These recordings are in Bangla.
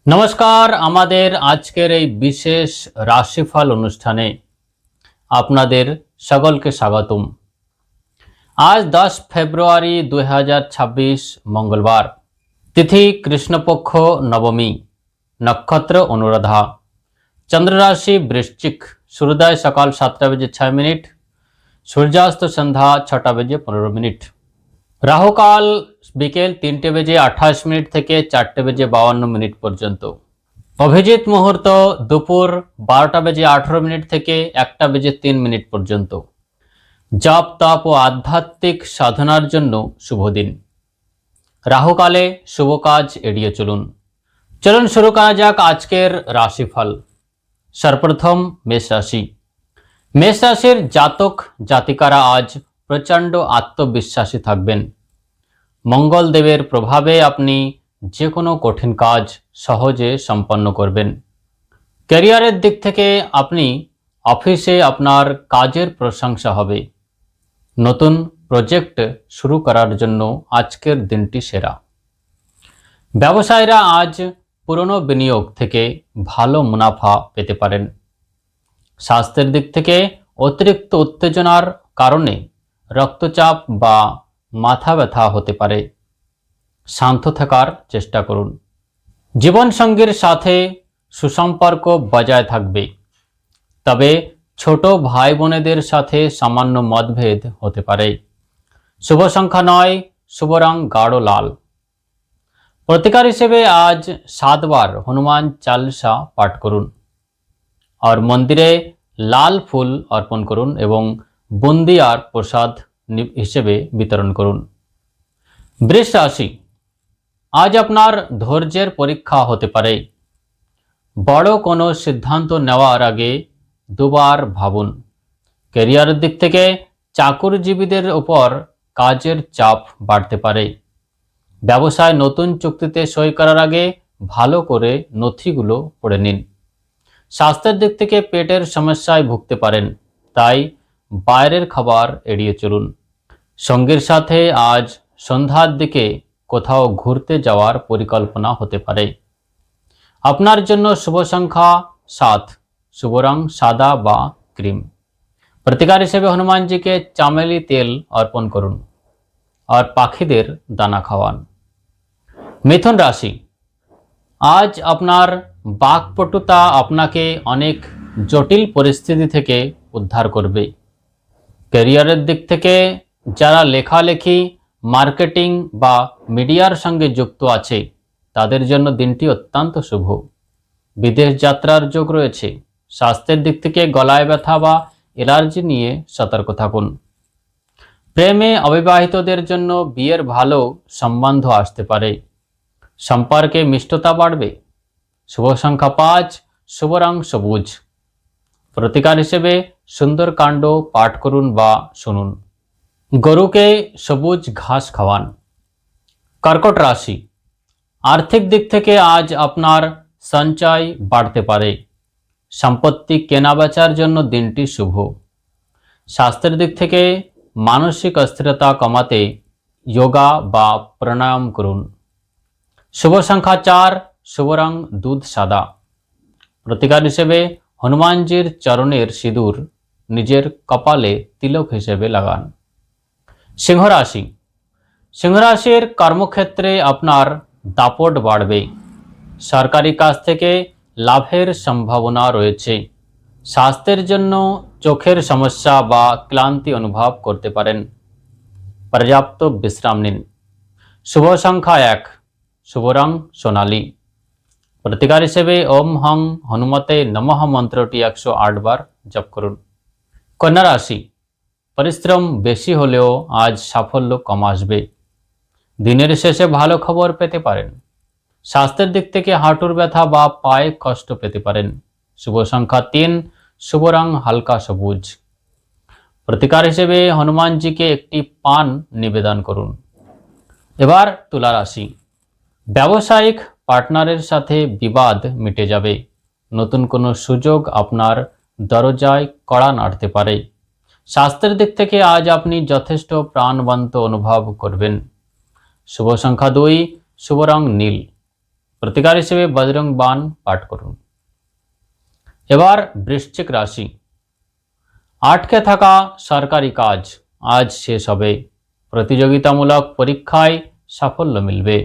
নমস্কার, আমাদের আজকের এই বিশেষ রাশিফল অনুষ্ঠানে আপনাদের সকলকে স্বাগতম। আজ 10 ফেব্রুয়ারি 2026 মঙ্গলবার, তিথি কৃষ্ণপক্ষ নবমী, নক্ষত্র অনুরাধা, চন্দ্র রাশি বৃশ্চিক, সূর্যোদয় সকাল 7টা বেজে 6 মিনিট, সূর্যাস্ত সন্ধ্যা 6টা বেজে 15 মিনিট, রাহুকাল বিকেল 3টে বেজে 28 মিনিট থেকে 4টে বেজে 52 মিনিট পর্যন্ত, অভিজিৎ মুহূর্ত দুপুর 12টা বেজে 18 মিনিট থেকে 1টা বেজে 3 মিনিট পর্যন্ত। জপ তপ ও আধ্যাত্মিক সাধনার জন্য শুভ দিন। রাহুকালে শুভ কাজ এড়িয়ে চলুন। চলুন শুরু করা যাক আজকের রাশিফল। সর্বপ্রথম মেষ রাশি। মেষ রাশির জাতক জাতিকারা আজ প্রচণ্ড আত্মবিশ্বাসী থাকবেন। মঙ্গলদেবের প্রভাবে আপনি যে কোনো কঠিন কাজ সহজে সম্পন্ন করবেন। ক্যারিয়ারের দিক থেকে আপনি অফিসে আপনার কাজের প্রশংসা হবে। নতুন প্রজেক্ট শুরু করার জন্য আজকের দিনটি সেরা। ব্যবসায়ীরা আজ পুরনো বিনিয়োগ থেকে ভালো মুনাফা পেতে পারেন। স্বাস্থ্যের দিক থেকে অতিরিক্ত উত্তেজনার কারণে রক্তচাপ বা মাথা ব্যথা হতে পারে। শান্ত থাকার চেষ্টা করুন। জীবনসঙ্গীর সাথে সুসম্পর্ক বজায় থাকবে, তবে ছোট ভাই বোনেদের সাথে সামান্য মতভেদ হতে পারে। শুভ সংখ্যা 9, শুভ রং গাঢ় লাল। প্রতিকার হিসেবে আজ 7 বার হনুমান চালিসা পাঠ করুন আর মন্দিরে লাল ফুল অর্পণ করুন এবং বুন্দি আর প্রসাদ হিসেবে বিতরণ করুন। বৃষ রাশি। আজ আপনার ধৈর্যের পরীক্ষা হতে পারে। বড় কোনো সিদ্ধান্ত নেওয়ার আগে দুবার ভাবুন। ক্যারিয়ারের দিক থেকে চাকরিজীবীদের উপর কাজের চাপ বাড়তে পারে। ব্যবসায় নতুন চুক্তিতে সই করার আগে ভালো করে নথিগুলো পড়ে নিন। স্বাস্থ্যের দিক থেকে পেটের সমস্যায় ভুগতে পারেন, তাই বাইরের খাবার এড়িয়ে চলুন। সঙ্গীর সাথে আজ সন্ধ্যার দিকে কোথাও ঘুরতে যাওয়ার পরিকল্পনা হতে পারে। আপনার জন্য শুভ সংখ্যা 7, শুভ রং সাদা বা ক্রিম। প্রতিকার হিসেবে হনুমানজিকে চামেলি তেল অর্পণ করুন আর পাখিদের দানা খাওয়ান। মিথুন রাশি। আজ আপনার বাকপটুতা আপনাকে অনেক জটিল পরিস্থিতি থেকে উদ্ধার করবে। ক্যারিয়ারের দিক থেকে যারা লেখালেখি, মার্কেটিং বা মিডিয়ার সঙ্গে যুক্ত আছে তাদের জন্য দিনটি অত্যন্ত শুভ। বিদেশ যাত্রার যোগ রয়েছে। স্বাস্থ্যের দিক থেকে গলায় ব্যথা বা অ্যালার্জি নিয়ে সতর্ক থাকুন। প্রেমে অবিবাহিতদের জন্য বিয়ের ভালো সম্বন্ধ আসতে পারে। সম্পর্কে মিষ্টতা বাড়বে। শুভ সংখ্যা 5, শুভ রং সবুজ। প্রতিকার হিসেবে সুন্দরকাণ্ড পাঠ করুন বা শুনুন। গরুকে সবুজ ঘাস খাওয়ান। কর্কট রাশি। আর্থিক দিক থেকে আজ আপনার সঞ্চয় বাড়তে পারে। সম্পত্তি কেনাবেচার জন্য দিনটি শুভ। স্বাস্থ্যের দিক থেকে মানসিক অস্থিরতা কমাতে যোগা বা প্রাণায়াম করুন। শুভ সংখ্যা 4, শুভ রং দুধ সাদা। প্রতিকার হিসেবে হনুমানজির চরণের সিঁদুর নিজের কপালে তিলক হিসেবে লাগান। সিংহ রাশি। সিংহ রাশির কর্মক্ষেত্রে আপনার দাপট বাড়বে। সরকারি কাজ থেকে লাভের সম্ভাবনা রয়েছে। স্বাস্থ্যের জন্য চোখের সমস্যা বা ক্লান্তি অনুভব করতে পারেন। পর্যাপ্ত বিশ্রাম নিন। শুভ সংখ্যা 1, শুভ রং সোনালী। প্রতিকার হিসেবে ওম হং হনুমতে নমঃ মন্ত্রটি 108 বার জপ করুন। কন্যা রাশি। পরিশ্রম বেশি হলেও আজ সাফল্য কম আসবে। দিনের শেষে ভালো খবর পেতে পারেন। স্বাস্থ্যের দিক থেকে হাঁটুর ব্যথা বা পায়ে কষ্ট পেতে পারেন। শুভ সংখ্যা 3, শুভ রং হালকা সবুজ। প্রতিকার হিসেবে হনুমানজিকে একটি পান নিবেদন করুন। এবার তুলা রাশি। ব্যবসায়িক পার্টনারের সাথে বিবাদ মিটে যাবে। নতুন কোনো সুযোগ আপনার দরজায় কড়া নাড়তে পারে। স্বাস্থ্যের দিক থেকে আজ আপনি যথেষ্ট প্রাণবন্ত অনুভব করবেন। শুভ সংখ্যা 2, শুভ রং নীল। প্রতিকার হিসেবে বজরং বাণ পাঠ করুন। এবার বৃশ্চিক রাশি। আটকে থাকা সরকারি কাজ আজ শেষ হবে। প্রতিযোগিতামূলক পরীক্ষায় সাফল্য মিলবে।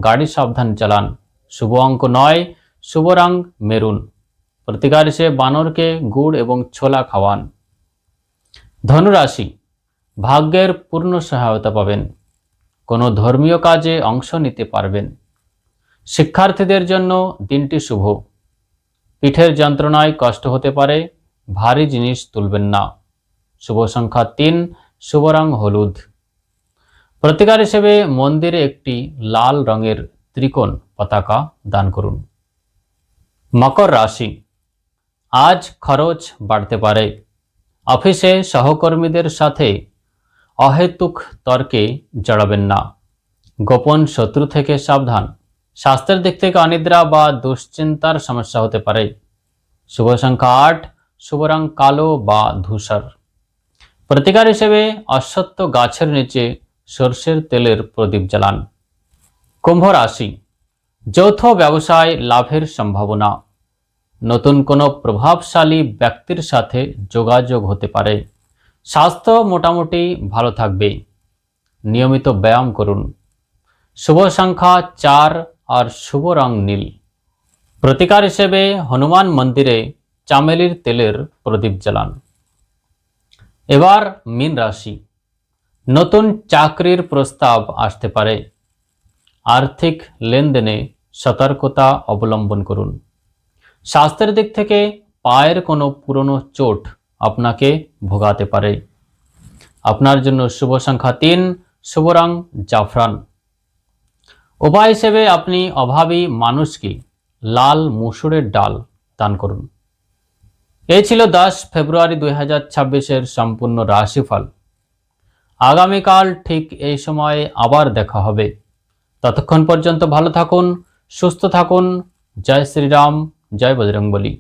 গাড়ি সাবধান চালান। শুভ অঙ্ক 9, শুভ রং মেরুন। প্রতিকার হিসেবে বানরকে গুড় এবং ছোলা খাওয়ান। ধনুরাশি। ভাগ্যের পূর্ণ সহায়তা পাবেন। কোনো ধর্মীয় কাজে অংশ নিতে পারবেন। শিক্ষার্থীদের জন্য দিনটি শুভ। পিঠের যন্ত্রণায় কষ্ট হতে পারে, ভারী জিনিস তুলবেন না। শুভ সংখ্যা 3, শুভ রং হলুদ। প্রতিকার হিসেবে মন্দিরে একটি লাল রঙের ত্রিকোণ পতাকা দান করুন। মকর রাশি। আজ খরচ বাড়তে পারে। অফিসে সহকর্মীদের সাথে অহেতুক তর্কে জড়াবেন না। গোপন শত্রু থেকে সাবধান। স্বাস্থ্যের দিক থেকে অনিদ্রা বা দুশ্চিন্তার সমস্যা হতে পারে। শুভ সংখ্যা 8, শুভ রং কালো বা ধূসর। প্রতিকার হিসেবে অশ্বত্থ গাছের নিচে সর্ষের তেলের প্রদীপ জ্বালান। কুম্ভ রাশি। যৌথ ব্যবসায় লাভের সম্ভাবনা। নতুন কোনো প্রভাবশালী ব্যক্তির সাথে যোগাযোগ হতে পারে। স্বাস্থ্য মোটামুটি ভালো থাকবে। নিয়মিত ব্যায়াম করুন। শুভ সংখ্যা 4 আর শুভ রং নীল। প্রতিকার হিসেবে হনুমান মন্দিরে চামেলির তেলের প্রদীপ জ্বালান। এবার মীন রাশি। নতুন চাকরির প্রস্তাব আসতে পারে। আর্থিক লেনদেনে সতর্কতা অবলম্বন করুন। স্বাস্থ্যের দিক থেকে পায়ের কোনো পুরনো চোট আপনাকে ভোগাতে পারে। আপনার জন্য শুভ সংখ্যা 3, শুভ রং জাফরান। উপায় হিসেবে আপনি অভাবী মানুষকে লাল মসুরের ডাল দান করুন। এই ছিল 10 ফেব্রুয়ারি 2026-এর সম্পূর্ণ রাশিফল। আগামীকাল ঠিক এই সময়ে আবার দেখা হবে। ততক্ষণ পর্যন্ত ভালো থাকুন, সুস্থ থাকুন। জয় শ্রীরাম, জয় বজরংবলী।